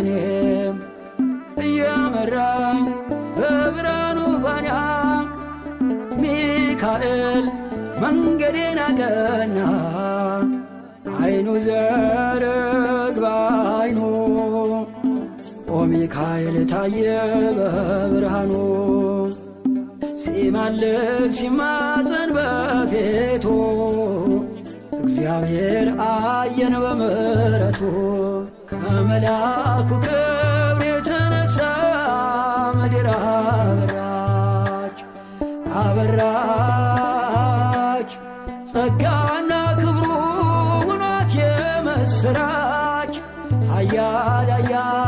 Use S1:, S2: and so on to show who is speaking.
S1: ከኔም እያመራኝ በብርሃኑ ፋና ሚካኤል መንገዴን አቀና። አይኑ ዘርግባ አይኑ ኦ ሚካኤል ታየ በብርሃኑ ሲማልድ ሲማፀን በፊቱ እግዚአብሔር አየን በምሕረቱ። ከመልአኩ ክብር የተነሳ ምድር አበራች አበራች ጸጋና ክብሩ ውናት የመሰራች ኃያል ኃያል